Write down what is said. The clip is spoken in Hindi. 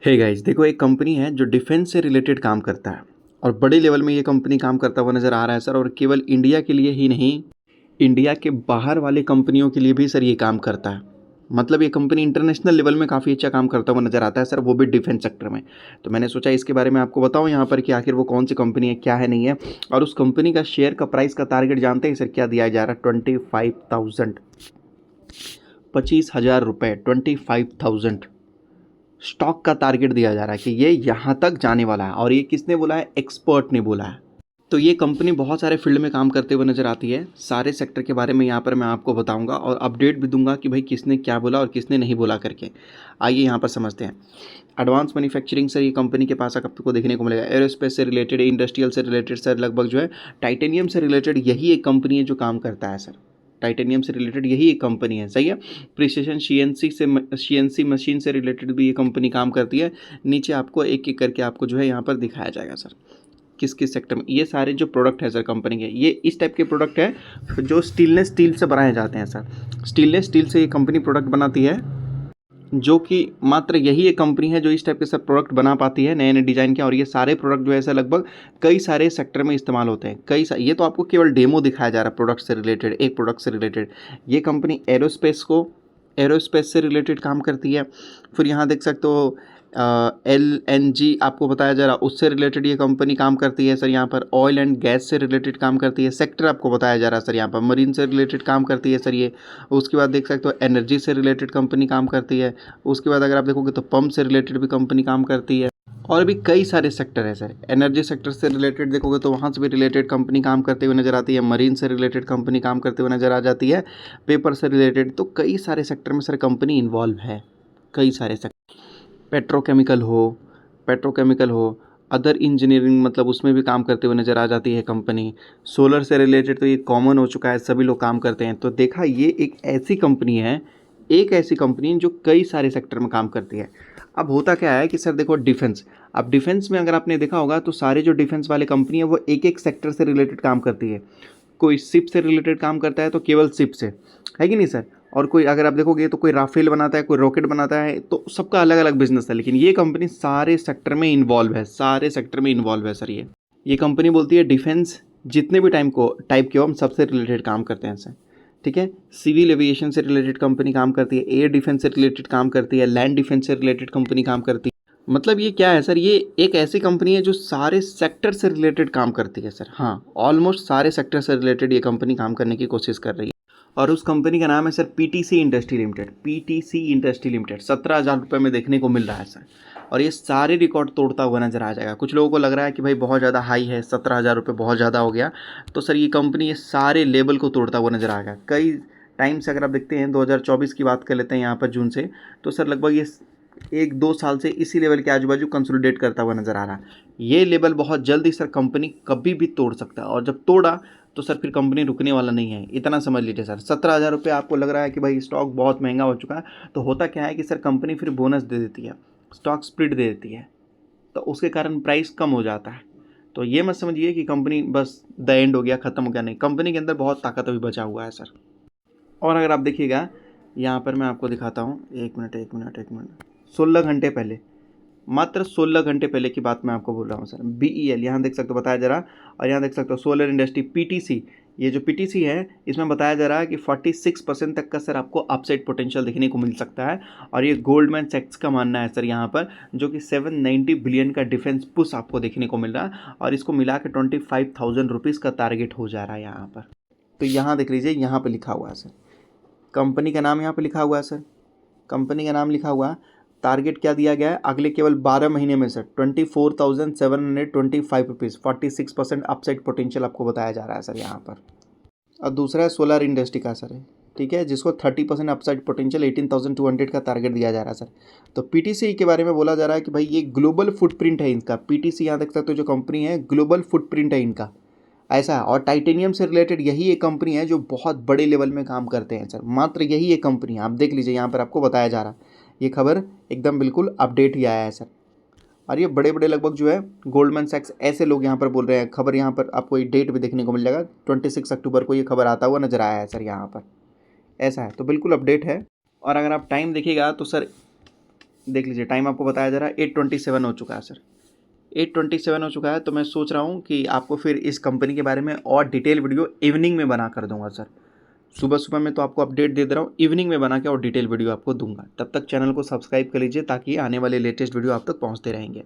हे गाइस, देखो एक कंपनी है जो डिफेंस से रिलेटेड काम करता है और बड़े लेवल में ये कंपनी काम करता हुआ नज़र आ रहा है सर। और केवल इंडिया के लिए ही नहीं, इंडिया के बाहर वाले कंपनियों के लिए भी सर ये काम करता है। मतलब ये कंपनी इंटरनेशनल लेवल में काफ़ी अच्छा काम करता हुआ नज़र आता है सर, वो भी डिफेंस सेक्टर में। तो मैंने सोचा इसके बारे में आपको बताऊं यहाँ पर कि आखिर वो कौन सी कंपनी है, क्या है, नहीं है। और उस कंपनी का शेयर का प्राइस का टारगेट जानते हैं सर, क्या दिया जा रहा है? 25,000, 25,000 रुपये, 25,000 स्टॉक का टारगेट दिया जा रहा है कि ये यहाँ तक जाने वाला है। और ये किसने बोला है? एक्सपर्ट ने बोला है। तो ये कंपनी बहुत सारे फील्ड में काम करते हुए नज़र आती है। सारे सेक्टर के बारे में यहाँ पर मैं आपको बताऊंगा और अपडेट भी दूंगा कि भाई किसने क्या बोला और किसने नहीं बोला करके। आइए यहाँ पर समझते हैं। एडवांस मैन्युफैक्चरिंग सर ये कंपनी के पास आपको देखने को मिलेगा। एरोस्पेस से रिलेटेड, इंडस्ट्रियल से रिलेटेड सर, लगभग जो है टाइटेनियम से रिलेटेड यही एक कंपनी है जो काम करता है सर। टाइटेनियम से रिलेटेड यही एक कंपनी है, सही है। प्रिसिशन सीएनसी मशीन से रिलेटेड भी ये कंपनी काम करती है। नीचे आपको एक एक करके आपको जो है यहाँ पर दिखाया जाएगा सर, किस किस सेक्टर में। ये सारे जो प्रोडक्ट है सर कंपनी के, ये इस टाइप के प्रोडक्ट है जो स्टेनलेस स्टील से बनाए जाते हैं सर। स्टेनलेस स्टील से ये कंपनी प्रोडक्ट बनाती है, जो कि मात्र यही एक कंपनी है जो इस टाइप के सब प्रोडक्ट बना पाती है, नए नए डिज़ाइन के। और ये सारे प्रोडक्ट जो है सर लगभग कई सारे सेक्टर में इस्तेमाल होते हैं। ये तो आपको केवल डेमो दिखाया जा रहा है प्रोडक्ट से रिलेटेड, एक प्रोडक्ट से रिलेटेड। ये कंपनी एरोस्पेस से रिलेटेड काम करती है। फिर यहाँ देख सकते हो LNG आपको बताया जा रहा, उससे रिलेटेड ये कंपनी काम करती है सर। यहाँ पर ऑयल एंड गैस से रिलेटेड काम करती है। सेक्टर आपको बताया जा रहा है सर, यहाँ पर मरीन से रिलेटेड काम करती है सर ये। उसके बाद देख सकते हो एनर्जी से रिलेटेड कंपनी काम करती है। उसके बाद अगर आप देखोगे तो पंप से रिलेटेड भी कंपनी काम करती है। और भी कई सारे सेक्टर है सर। एनर्जी सेक्टर से रिलेटेड देखोगे तो वहाँ से भी रिलेटेड कंपनी काम करते हुए नज़र आती है। मरीन से रिलेटेड कंपनी काम करते हुए नज़र आ जाती है। पेपर से रिलेटेड, तो कई सारे सेक्टर में सर कंपनी इन्वॉल्व है। कई सारे सेक्टर, पेट्रोकेमिकल हो, अदर इंजीनियरिंग, मतलब उसमें भी काम करते हुए नज़र आ जाती है कंपनी। सोलर से रिलेटेड तो ये कॉमन हो चुका है, सभी लोग काम करते हैं। तो देखा, ये एक ऐसी कंपनी जो कई सारे सेक्टर में काम करती है। अब होता क्या है कि सर देखो डिफेंस, अब डिफेंस में अगर आपने देखा होगा तो सारे जो डिफेंस वाले कंपनी है वो एक एक सेक्टर से रिलेटेड काम करती है। कोई शिप से रिलेटेड काम करता है तो केवल शिप से, है कि नहीं सर। और कोई अगर आप देखोगे तो कोई राफेल बनाता है, कोई रॉकेट बनाता है, तो सबका अलग अलग बिजनेस है। लेकिन ये कंपनी सारे सेक्टर में इन्वॉल्व है, सारे सेक्टर में इन्वॉल्व है सर। ये कंपनी बोलती है डिफेंस जितने भी टाइप के हो हम सबसे रिलेटेड काम करते हैं सर, ठीक है। सिविल एविएशन से रिलेटेड कंपनी काम करती है, एयर डिफेंस से रिलेटेड काम करती है, लैंड डिफेंस से रिलेटेड कंपनी काम करती है। मतलब ये क्या है सर, ये एक ऐसी कंपनी है जो सारे सेक्टर से रिलेटेड काम करती है सर। हाँ, ऑलमोस्ट सारे सेक्टर से रिलेटेड ये कंपनी काम करने की कोशिश कर रही है। और उस कंपनी का नाम है sir PTC industry limited. PTC industry limited 17,000 रुपये में देखने को मिल रहा है सर। और ये सारे रिकॉर्ड तोड़ता हुआ नजर आ जाएगा। कुछ लोगों को लग रहा है कि भाई बहुत ज़्यादा हाई है, 17,000 रुपये बहुत ज़्यादा हो गया। तो सर ये कंपनी ये सारे लेवल को तोड़ता हुआ नजर आ गया। कई टाइम से अगर आप देखते हैं, 2024 की बात कर लेते हैं यहाँ पर जून से, तो सर लगभग ये 1-2 साल से इसी लेवल के आजू बाजू कंसोलिडेट करता हुआ नजर आ रहा है। ये लेवल बहुत जल्दी सर कंपनी कभी भी तोड़ सकता है। और जब तोड़ा तो सर फिर कंपनी रुकने वाला नहीं है, इतना समझ लीजिए सर। 17,000 रुपये आपको लग रहा है कि भाई स्टॉक बहुत महंगा हो चुका है, तो होता क्या है कि सर कंपनी फिर बोनस दे देती है, स्टॉक स्प्लिट दे देती है, तो उसके कारण प्राइस कम हो जाता है। तो ये मत समझिए कि कंपनी बस द एंड हो गया, ख़त्म हो गया, नहीं। कंपनी के अंदर बहुत ताकत अभी बचा हुआ है सर। और अगर आप देखिएगा यहाँ पर मैं आपको दिखाता हूँ, एक मिनट, 16 घंटे पहले, मात्र 16 घंटे पहले की बात मैं आपको बोल रहा हूँ सर। BEL यहाँ देख सकते हो बताया जा रहा। और यहाँ देख सकते हो सोलर इंडस्ट्री PTC, ये जो PTC है इसमें बताया जा रहा है कि 46% तक का सर आपको अपसाइड पोटेंशियल देखने को मिल सकता है। और ये गोल्डमैन सैक्स का मानना है सर यहाँ पर, जो कि 790 बिलियन का डिफेंस पुश आपको देखने को मिल रहा है। और इसको मिला के 25,000 रुपीज़ का टारगेट हो जा रहा है यहाँ पर। तो यहाँ देख लीजिए, यहाँ पर लिखा हुआ है सर, कंपनी का नाम यहाँ पर लिखा हुआ है सर, कंपनी का नाम लिखा हुआ है। टारगेट क्या दिया गया है अगले केवल 12 महीने में सर, 24,725 रुपीज़, 46% अपसाइड पोटेंशियल आपको बताया जा रहा है सर यहाँ पर। और दूसरा है सोलर इंडस्ट्री का सर है, ठीक है, जिसको 30% अपसाइड पोटेंशियल 18,200 का टारगेट दिया जा रहा है सर। तो PTC के बारे में बोला जा रहा है कि भाई ये ग्लोबल फुटप्रिंट है इनका। PTC यहाँ देख सकते हो जो कंपनी है, ग्लोबल फुटप्रिंट है इनका, ऐसा है। और टाइटेनियम से रिलेटेड यही एक कंपनी है जो बहुत बड़े लेवल में काम करते हैं सर, मात्र यही एक कंपनी है। आप देख लीजिए यहाँ पर आपको बताया जा रहा है, ये खबर एकदम बिल्कुल अपडेट ही आया है सर। और ये बड़े बड़े लगभग जो है गोल्डमैन सैक्स ऐसे लोग यहाँ पर बोल रहे हैं। खबर यहाँ पर आपको ये डेट भी देखने को मिल जाएगा, 26 अक्टूबर को ये खबर आता हुआ नजर आया है सर यहाँ पर, ऐसा है। तो बिल्कुल अपडेट है। और अगर आप टाइम देखिएगा तो सर देख लीजिए टाइम आपको बताया जा रहा है 8:27 हो चुका है सर, 8:27 हो चुका है। तो मैं सोच रहा हूँ कि आपको फिर इस कंपनी के बारे में और डिटेल वीडियो इवनिंग में बना कर दूंगा सर। सुबह सुबह मैं तो आपको अपडेट दे रहा हूँ, इवनिंग में बना के और डिटेल वीडियो आपको दूंगा। तब तक चैनल को सब्सक्राइब कर लीजिए ताकि आने वाले लेटेस्ट वीडियो आप तक पहुँचते रहेंगे।